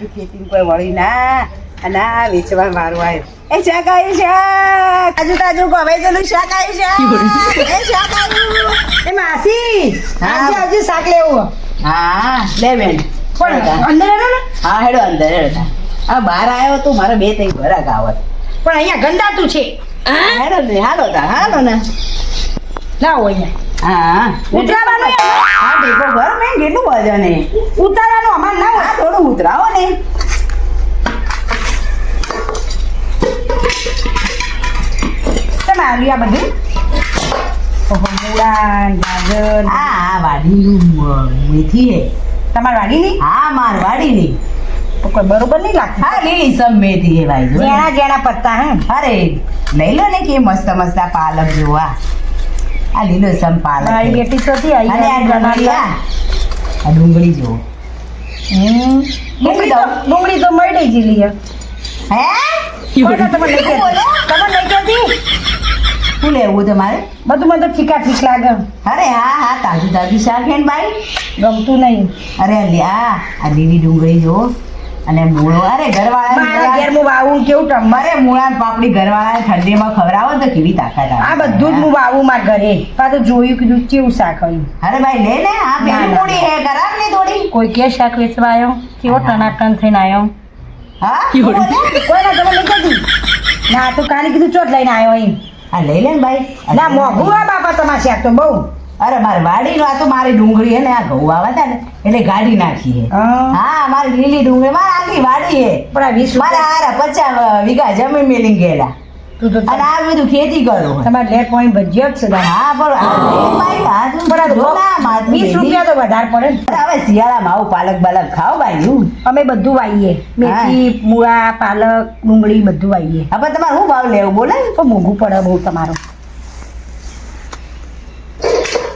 બધું ખેતી કોઈ વળી ના અને આ વેચવા વાળું આવ્યો. એ શાક આવ્યું શાક તાજુ તાજુ ગવેચેલું શાક આવ્યું શાક. એ શાક આવ્યું. એ માસી હા. આજે શાક લેવું હા લે બેન પણ અંદર હેડો ને હા હેડો અંદર હેડો. આ બહાર આવ્યો તું મારે 2-3 ભરાક આવત. પણ અહીંયા ગંદાતું છે હેડો ને હાલો તા હાલો ને. ના હોય અહીંયા હા ઉતરાવાનું હા ટેકો ભર મેં કેટલું વજન હે. ઉતારવાનું અમારે ના હોય હા થોડું ઉતરાવો ને. તમે આવી આ બધું ઓહો મૂળા ગાજર આ વાડીનું મેથી હે. તમારી વાડીની હા માર વાડીની. તો કોઈ બરોબર નહીં લાગતી હા લીલી સમ મેથી હે ભાઈ જો. જેણા જેણા પત્તા હે અરે લઈ લો ને કે મસ્ત મસ્ત આ પાલક જોવા. આ લીલો સમ પાલક મારી હે. બેટી તો હતી અને આ ડુંગળી આ ડુંગળી જો. ડુંગળી તો મળી જ લી હે તમે લઈ શું બોલો? તમે લઈ જતી શું લેવું તમારે? બધું મને તો ઠીકા ઠીક લાગે અરે હા હા તાજું તાજું શાક હે ને ભાઈ. ગમતું નહીં અરે લ્યા આ લીલી ડુંગળી જો અને મૂળો. અરે મારા ઘરવાળા ઘેર હું વાવું કેવું ટમ અરે મૂળા ને પાપડી ઘરવાળા ઠંડીમાં ખવડાવો ને તો કેવી તાકાત આવે. આ બધું જ હું વાવું મારા ઘરે પા તો જોયું કીધું કેવું શાક આવ્યું અરે ભાઈ લે ને આ પેલી ના. મૂડી હે ખરાબ ને થોડી. કોઈ કે શાક વેચવા આવ્યો કેવો ટનાટન થઈને આવ્યો હા શું બોલે? કોઈ ના તમે લઈ જતી ના તો કાલે કીધું ચોટ લઈને આવ્યો અહીં આ લઈ લે ને ભાઈ. ના મોઘું આ બાપા તમારા શાક તો બહુ અરે મારી વાડીનો આ તો મારી ડુંગળી હે ને આ ઘઉં આવા હતા ને એટલે ગાડી નાખી હે. હા. હા મારી લીલી ડુંગળી મારી આખી વાડી હે. પણ આ 20 મારા હારા 50 વીઘા જમીન મેલી ગયેલા તું તો અને આ બધું ખેતી કરું. તમારે લેટ પોઈન્ટ ભજ્યો જ છે દાદા. હા પણ આ લે ભાઈ આ તું પણ આ જો ના માથું 20 રૂપિયા તો વધારે પડે ને. અરે હવે શિયાળામાં આવું પાલક બાલક ખાઓ ભાઈ હું. અમે બધું વાવીએ મેથી મૂળા પાલક ડુંગળી બધું વાવીએ હવે તમારે શું ભાવ લેવું બોલે ને? તો મોંઘું પડે બહુ તમારું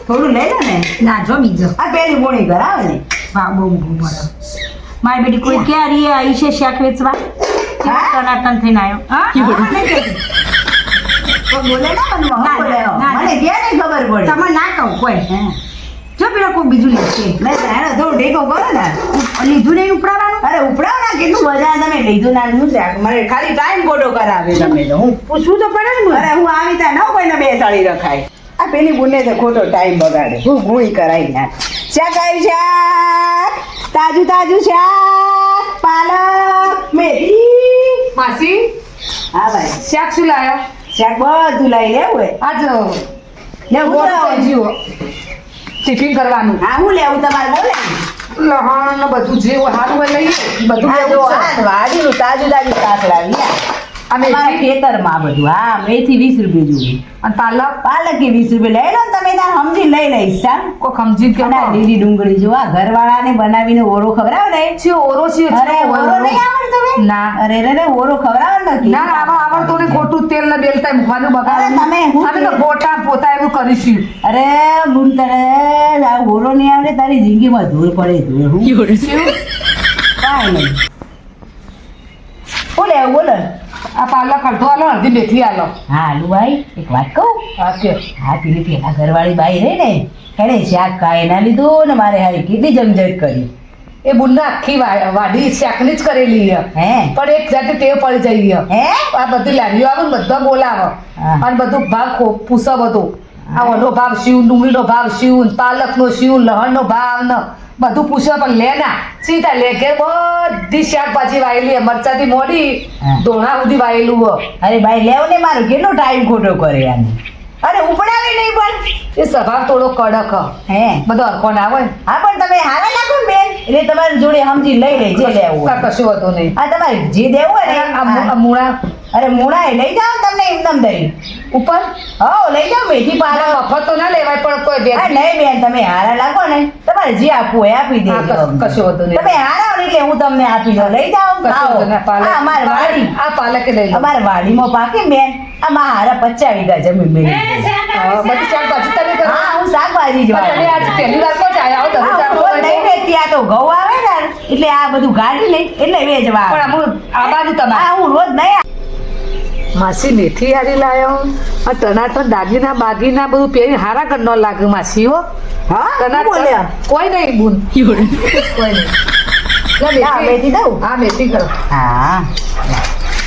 થોડું લઈ લો ને. ના જો બીજો આ પેલી બોણી કરાવે ને. ભાવ બહુ મોંઘું પડે મારી બેટી કોઈ ક્યાં રહી આવી છે શાક વેચવા હા? ટનાટન થઈને આવ્યો હા હા, નહીં કહેતી. તો બોલે ના મને ના, વહુ બોલે. ના, ના. મને ક્યાં નહીં ખબર પડે. તમે ના કહું કોઈ હા. જો પેલો કોઈ બીજું લેશે નહીં તો એનો થોડું ટેકો કરો ને. લીધું નહીં ઉપડાવવાનું અરે ઉપડાવ ના કેટલું બજાર તમે લીધું ના શું છે? મને ખાલી ટાઈમ ખોટો કરાવે તમે તો. હું પૂછવું તો પડે ને અરે હું આવી ત્યાં ન કોઈને બેસાડી રખાય. આ પેલી બુને તો ખોટો ટાઈમ બગાડે. હું ગુણી કરાવી નાખ. શાક આવ્યું શાક તાજું તાજું શાક પાલક મેથી. માસી હા ભાઈ શાક શું લાયો શાક બધું લઈ લેવું હે. આજ લે ઉતરાવો. જીવો ટિફિન કરવાનું હા હું લેવું તમારે બોલે. લહણ ને બધું જે સારું હોય લઈએ બધું હા જો લેવું છે. આ વાડીનું તાજું તાજું શાક લાવી આ. આ અમારા મેથી ખેતરમાં આ બધું. હા મેથી 20 રૂપિયા જોઈ. અને પાલક પાલક 20 રૂપિયા લઈ લો ને તમે તાર સમજી લઈ લઈશ સામ. કોઈ ખમજી કે અને આ લીલી ડુંગળી જો આ ઘરવાળાને બનાવીને ઓરો ખવડાવે ને. છે ઓરો છે અરે ઓરો નહીં આવડતો બે? ના અરે રે રે ઓરો ખવડાવે ને. ના આમાં આવડતું ને ખોટું તેલ ને બેલતા મૂકવાનું અરે બગાડ તમે હું અમે તો ગોટા પોતા એવું કરીશું અરે બુન તને આ ઓરો નહીં આવડે તારી જિંદગીમાં ધૂળ પડે ધૂળ. હું કાંઈ નહીં. બોલે બોલે. આ પાલક અડધો આલો અડધી મેથી આલો હા આલુભાઈ એક વાત કહું. હા કે હા પેલી પેલા ઘરવાળી બાઈ રહી ને એને શાક કાંઈ ના લીધું ને મારે હારી કેટલી જમજટ કરી. એ બુનને આખી વાડી શાકની જ કરેલી છે. હે પણ એક જાતે ટેવ પડી જઈ છે. હે આ બધી લારીઓ આવે ને બધા બોલાવે હા. અને બધું ભાવ પૂછે બધું આ ઓનો ભાવ શિવ ડુંગળીનો ભાવ શિવ પાલકનો શિવ લહણનો ભાવ ને બધું પૂછે પણ લે ના સીધા લે કે બધી શાકભાજી વાયેલી છે. મરચાથી મોડી હા. ધોણા સુધી વાયેલું હોય. અરે ભાઈ લેવ ને મારો કેટલો ટાઈમ ખોટો કરે આને. અરે ઉપડાવે નહીં પણ. એ સ્વભાવ થોડો કડક હ. હે બધો હરખો ના હોય હા પણ તમે હારે નાખો ને બેન એટલે તમારી જોડે સમજી લઈ લે જે લેવું હોય. કશું હતું નહીં હા તમારે જે દેવું હોય ને આ હા. મૂળા અરે મૂળા એ લઈ જાઓ તમને એમનેમ દઈ. ઉપર હો લઈ જાઓ મેથી પાલક. મફત તો ના લેવાય પણ કોઈ બે હા નહીં બેન તમે હારા લાગો ને તમારે જે આપવું હોય આપી હા, દેજો. કશું વાંધો નહીં. તમે હારા હો ને એટલે હું તમને આપી દઉં લઈ જાઓ કશું ખાઓ. વાંધો નહીં. પાલક- હા અમારી વાડી આ પાલકે લઈ લો. અમારી વાડીમાં પાકે બેન આ મારા 50 વીઘા જમીન મેલી. હા, બધી શાકભાજી તમે કરો. હા હું શાકભાજી જ પણ તમે વાવું. આજ પહેલી વાર તો જ આયા હો, તમે હા, હું શાકભાજી રોજ નહીં વેચતી. આ તો ઘઉં આવે ને એટલે આ બધું ગાડી લઈ એટલે વેચવા પણ આવે. અમુક આબાનું તમારે હા હું રોજ નહીં માસી મેથી હારી લાયો અને ટનાટન દાગીના બાગીના બધું પહેરી હારા કર ન લાગે માસી હો હા શું બોલ્યા? ટનાટન કોઈ નહીં બુન કોઈ નહીં લે હા, મેથી દઉં? હા મેથી કરો હા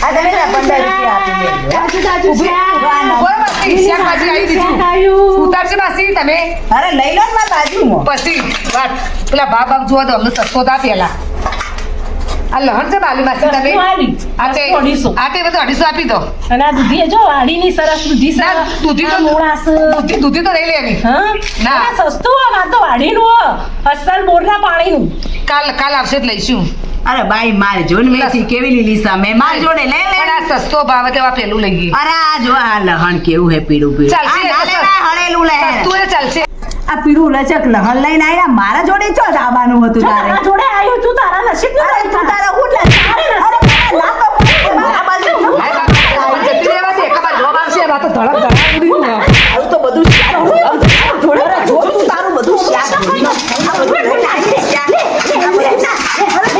આ તમે લે 15 રૂપિયા આપી દેજો. બોલો માસી શાકભાજી આવી દીધું ઉતારશે માસી તમે અરે લઈ લો ને મારા બાજુમાં. પછી વાત પેલા બાપ જુઓ તો અમને સસ્તો તા પેલા આ લહણ છે બાલી માસી તમે આતે બધું 250 આપી દો અને આ દૂધી જો વાડીની સરસ દૂધી છે. ના, દૂધી તો- આ મોળાસ. દૂધી તો નહીં લેવી હા? ના. આ સસ્તું હોય, આ તો વાડીનું હોય. અસલ બોરના પાણીનું. કાલ આવશે જ લઈશું અરે બાઈ મારે જો ને મેથી કેવી લીલી સામે માર જોડે લે લે. પણ આ સસ્તો ભાવ તેવા પેલું લઈ ગઈ અરે આ જો આ લહણ કેવું હે પીળું પીળું. ચાલશે, આ ના એ તો લેવાય, હળેલું લે. સસ્તું એ ચાલશે આ પીળું લચક લહણ લઈને આયા મારા જોડે ચો દાવાનું હતું તારે. તારા જોડે આવ્યું તું તારા નસીબ અરે તું તારા હું લે. અરે મારા લાતો પડે મારા બાજુ. જતી રહેવાથી એકાબા જવાબ આવશે એમાં તો ધડક ધડાવી દીધું આવું તો બધું શાક જોડે અરે જો તું તારું બધું શાક જોડી. આ બધું લઈને આવી રે શાક. આ બધું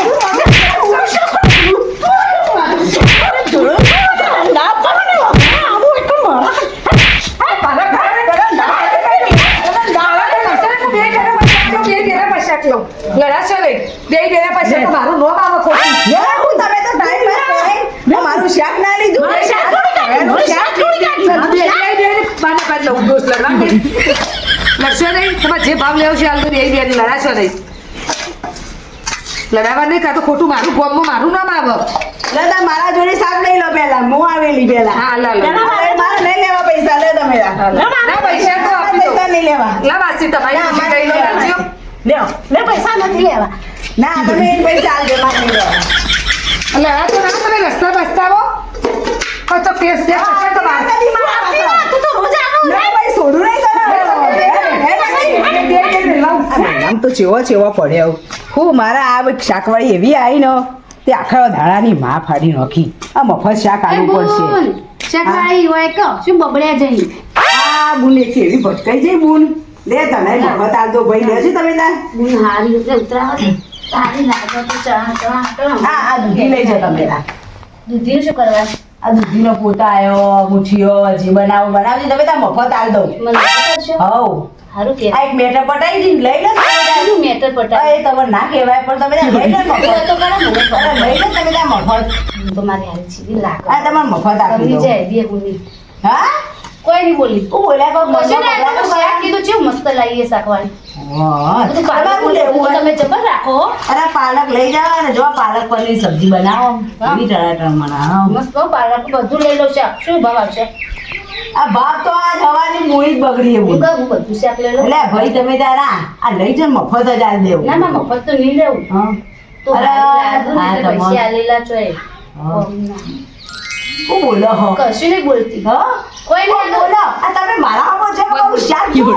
લડાશો નહીં બે બેના પછી મારું નોમ આવે ખોટું યાર હું તમે તો ટાઈમ પાસ કરે મેં મારું શાક ના લીધું. મારું શાક થોડી કાઢ્યું. એનું શાક થોડી કાઢ્યું. લડશો નહીં તમારે જે ભાવ લેવો છે હાલ તો બે લડાશો નહીં લડાવવા નહીં કાં તો ખોટું મારું ગોમમાં મારું નામ આવે દાદા મારા જોડે શાક લઈ લો પેલા હું આવેલી પેલા. હા લા અરે મારે નહીં લેવા પૈસા લે તમે ના પૈસા તો આપી દો પૈસા નહીં લેવા. લા માસી તમારી ના, બીજી કઈ લો રાખજો લ્યો લે પૈસા નથી લેવા. ના તમે એક પૈસા આલજો મારે નહીં લેવા. લડા તો ના તમે રસ્તા બસ્તાવો તો કેસ દે તો બાર કદી મારા આપી પાસે. દો, તું તો રોજ આવો ના ભાઈ છોડું નહીં કરો. આમ તો ચેવો પડ્યો હું મારા આ શાકવાળી એવી આવી ને તે આખા ધાણાની માં ફાડી નાખી. આ મફત શાક આલવું પડશે. ચકરાઈ હોય કહો શું બબડ્યા જઈ આ બુને કેવી ભટકાઈ જાય બુન. લે તને મફત આલતો ભાઈ લે છે તમે તાર. હું હારી એટલે ઉતરાવો ને હારી લાગો તો ચણા આ દૂધી લઈ જાઓ તમે તાર. દૂધી શું કરવા આ દૂધીનો પોતા આવ્યો મુઠીઓ જે બનાવજી તમે તાર મફત આલ દઉં. મને કરશો હવ સારું કે આ એક મેટર પટાઈ દી લઈ લો તમે તાર. શું મેટર પટા એ તમારે ના કહેવાય પણ તમે તાર લઈ લો મફત. તો કરે મને અરે લઈ લો તમે તાર મફત. તો મારી હારી સીધી લાગો આ તમારે મફત આપી ગમી દઉં. જાય બે ગુની હા કોઈ નહીં બોલી હું બોલ્યા કોક પછી ને મફત આ તો શાક કીધું કેવું મસ્ત લાવીએ શાકવાળી હા બધું તમારે પાલક લેવું હોય. તમે જબર રાખો અરે પાલક લઈ જાઓ ને જો પાલક પનીર સબ્જી બનાવો હા. એવી ટણાટણ બનાવો. મસ્ત હો, પાલક બધું લઈ લો શાક શું ભાવ આવશે આ ભાવ તો આ હવાની મૂળી જ બગડી એવું. હું કહું હું બધું શાક લઈ લઉં એટલે ભાઈ તમે તારા આ લઈ જાઓ મફત જ આલ દેવું. ના ના મફત તો નહીં લેવું હા. તો અરે, લાદું ને હા, એટલે તમારે. પૈસા આલેલા છો એ. હા. હું બોલો હો કશું નહીં બોલતી હા કોઈ હું નહીં બોલો આ તમે મારા ઉપર છે મારું શાક જુઓ.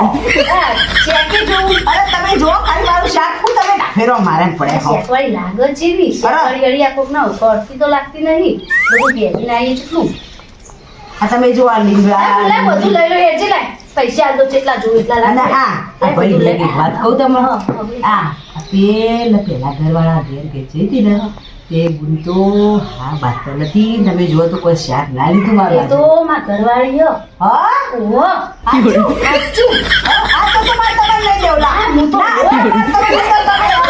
હા, શેકે જોવું અરે તમે જો ખાલી મારું શાક હું તમે ડાફેરો મારે પડે હો. શેકવાળી લાગે છે બી શેકવાળી અડી આ કોક ના હોય અડધી તો લાગતી નહીં બધું ભેગી નાખીએ કેટલું આ તમે જો આ લીમડા લે બધું લઈ લો એ જે લાય પૈસા આલ દો જેટલા જોવે એટલા અને લાગે આ ભાઈ બધું એક લઈ. વાત કહું તમને હા, હા. આ પેલા ઘરવાળા ઘેર કે છે તી ને તે ગુણ તો હા વાત તો નથી તમે જુઓ તો કોઈ શાક ના લીધું એ મારા તો માં ઘરવાળી હો હા ઓહો સાચું? આ તો તમારે તમારે લઈ દેવું લા. હા, હું તો ના, ઓય. તમારે લઈ દેવું, તમારે લઈ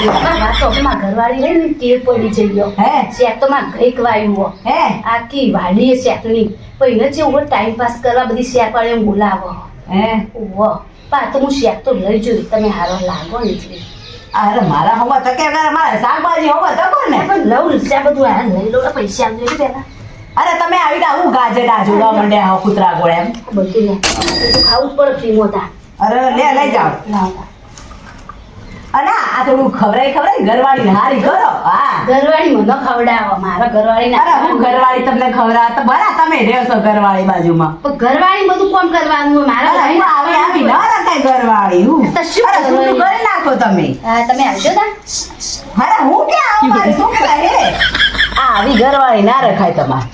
દેવું. વાત તો માં ઘરવાળી રહી ને તે પડી જઈયો હે શેક તો માં ગઈક વાયું હો હે આખી વાડી શેકની પણ એને છે ટાઈમ પાસ કરવા બધી શેક વાળી બોલાવો હે ઓહો પા તો હું શેક તો લઈ જોઈ તમે હારો લાગો ને એટલે અરે મારા હવા તકે વગર મારે શાકભાજી હવા તકો ને પણ લઉં છે બધું આ લઈ લો ને પૈસા આપજો કે પેલા અરે તમે આવી રીતે આવું ગાજેડા જોડવા માંડ્યા હો કૂતરા ગોળે એમ બધું લે એ તો ખાવું જ પડે ફ્રી મોટા અરે લે લઈ જાઓ અને આ થોડું ખવરાય ઘરવાળી હારી કરો હા ઘરવાળી મને ખવડાવો મારા ઘરવાળી અરે હું ઘરવાળી તમને ખવડાવ તો બરા તમે રહ્યો છો ઘરવાળી બાજુમાં પણ ઘરવાળી બધું કોમ કરવાનું હોય મારા અરે હું આવી આવી ન રખાય ઘરવાળી હું તો શું અરે શું ઘરવાળી? કરી નાખો તમે હા તમે આવજો તા અરે હું ક્યાં આવું મારે શું કરે આ આવી ઘરવાળી ના રખાય તમારે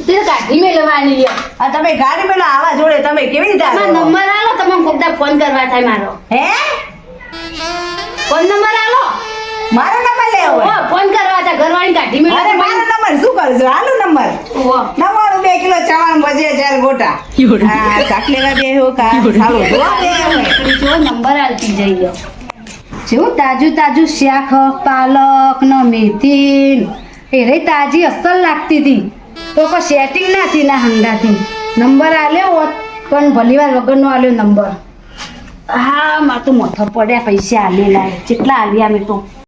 તે કાઢી મેળવવાની લ્યો આ તમે ગાડી પેલા આવા જોડે તમે કેવી રીતે તમારો આવો? નંબર આલો તમે કોકદા ફોન કરવા થાય મારો હે ફોન નંબર આલો મારો નંબર લેવો ઓહો હોય? ફોન કરવા થાય ઘરવાળી કાઢી અરે મારો મેળવવાની નંબર શું કરજો આલો નંબર ઓહો 92 કિલો ચવાણ બજે 4 ગોટા હા શાક લેવા બે હો કા સારું જોવા બે હોય. જો નંબર આલતી જઈયો જેવું તાજું તાજું શાક પાલક ને મેથી એ રહી તાજી અસલ લાગતી હતી તો કોઈ સેટિંગ ના થી ના હંગાથી નંબર આલ્યો હોત પણ ભલીવાર વગરનો આલ્યો નંબર હા મારે તો મથો પડ્યા પૈસા આલેલા કેટલા આલ્યા મેં તો